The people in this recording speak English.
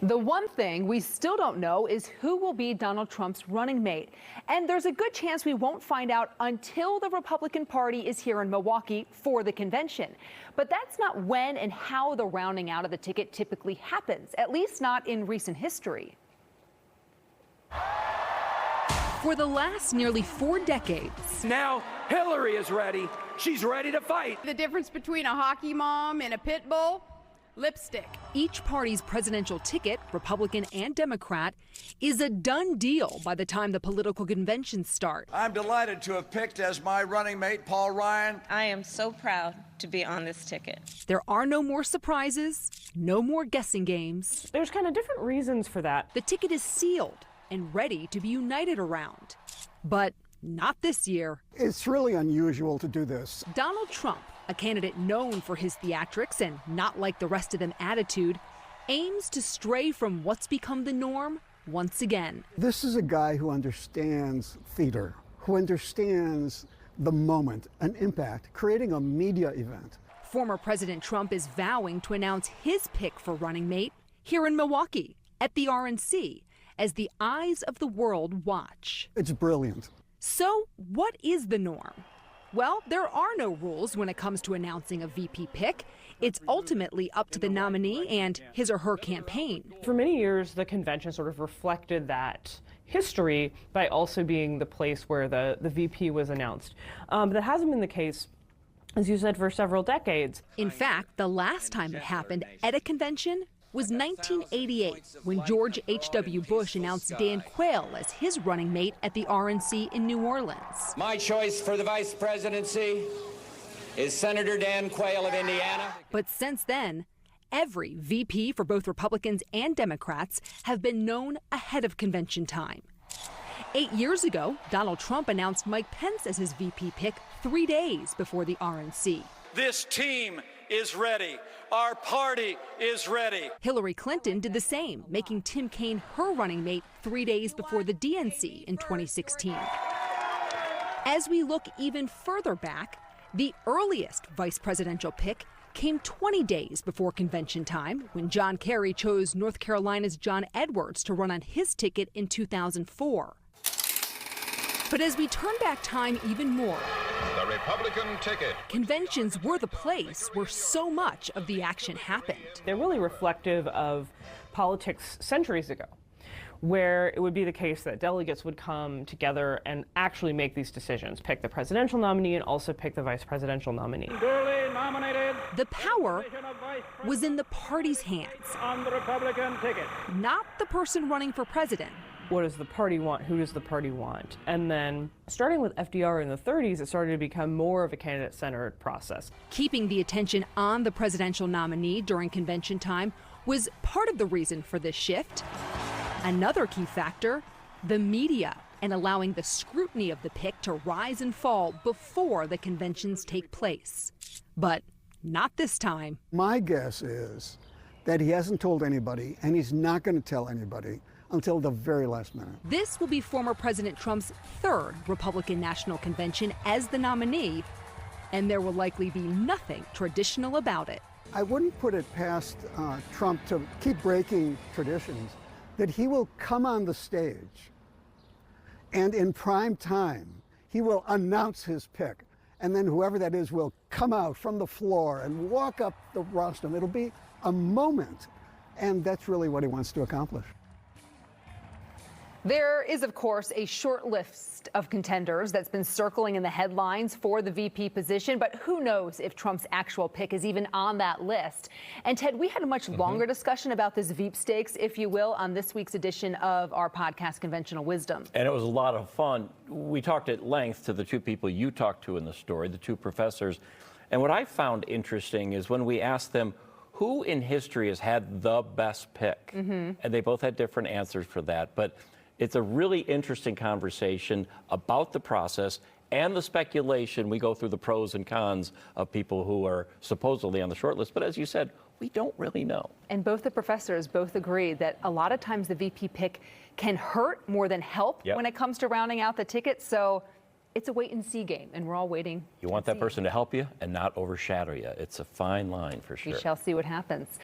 The one thing we still don't know is who will be Donald Trump's running mate. And there's a good chance we won't find out until the Republican Party is here in Milwaukee for the convention. But that's not when and how the rounding out of the ticket typically happens, at least not in recent history. For the last nearly 4 decades. Now Hillary is ready. She's ready to fight. The difference between a hockey mom and a pit bull? Lipstick. Each party's presidential ticket, Republican and Democrat, is a done deal by the time the political conventions start. I'm delighted to have picked as my running mate Paul Ryan. I am so proud to be on this ticket. There are no more surprises, no more guessing games. There's kind of different reasons for that. The ticket is sealed and ready to be united around. But not this year. It's really unusual to do this. Donald Trump, a candidate known for his theatrics and not like the rest of them attitude, aims to stray from what's become the norm once again. This is a guy who understands theater, who understands the moment, an impact, creating a media event. Former President Trump is vowing to announce his pick for running mate here in Milwaukee at the RNC as the eyes of the world watch. It's brilliant. So what is the norm? Well, there are no rules when it comes to announcing a VP pick. It's ultimately up to the nominee and his or her campaign. For many years, the convention sort of reflected that history by also being the place where the VP was announced. That hasn't been the case, as you said, for several decades. In fact, the last time it happened at a convention was 1988, when George H.W. Bush announced Dan Quayle as his running mate at the RNC in New Orleans. My choice for the vice presidency is Senator Dan Quayle of Indiana. But since then, every VP for both Republicans and Democrats have been known ahead of convention time. 8 years ago, Donald Trump announced Mike Pence as his VP pick 3 days before the RNC. This team is ready. Our party is ready. Hillary Clinton did the same, making Tim Kaine her running mate 3 days before the DNC in 2016. As we look even further back, the earliest vice presidential pick came 20 days before convention time, when John Kerry chose North Carolina's John Edwards to run on his ticket in 2004. But as we turn back time even more, the Republican ticket. Conventions were the place where so much of the action happened. They're really reflective of politics centuries ago, where it would be the case that delegates would come together and actually make these decisions, pick the presidential nominee and also pick the vice presidential nominee. Duly nominated. The power was in the party's hands. On the Republican ticket. Not the person running for president. What does the party want? Who does the party want? And then, starting with FDR in the 30s, it started to become more of a candidate-centered process. Keeping the attention on the presidential nominee during convention time was part of the reason for this shift. Another key factor, the media, and allowing the scrutiny of the pick to rise and fall before the conventions take place. But not this time. My guess is that he hasn't told anybody, and he's not going to tell anybody until the very last minute. This will be former President Trump's 3rd Republican National Convention as the nominee, and there will likely be nothing traditional about it. I wouldn't put it past Trump to keep breaking traditions, that he will come on the stage and in prime time, he will announce his pick, and then whoever that is will come out from the floor and walk up the rostrum. It'll be a moment, and that's really what he wants to accomplish. There is, of course, a short list of contenders that's been circling in the headlines for the VP position, but who knows if Trump's actual pick is even on that list. And Ted, we had a much longer discussion about this Veep stakes, if you will, on this week's edition of our podcast, Conventional Wisdom. And it was a lot of fun. We talked at length to the two people you talked to in the story, the two professors. And what I found interesting is when we asked them, who in history has had the best pick? And they both had different answers for that. But it's a really interesting conversation about the process and the speculation. We go through the pros and cons of people who are supposedly on the short list. But as you said, we don't really know. And both the professors both agree that a lot of times the VP pick can hurt more than help when it comes to rounding out the ticket. So it's a wait and see game, and we're all waiting. You want that person to help you and not overshadow you. It's a fine line for sure. We shall see what happens.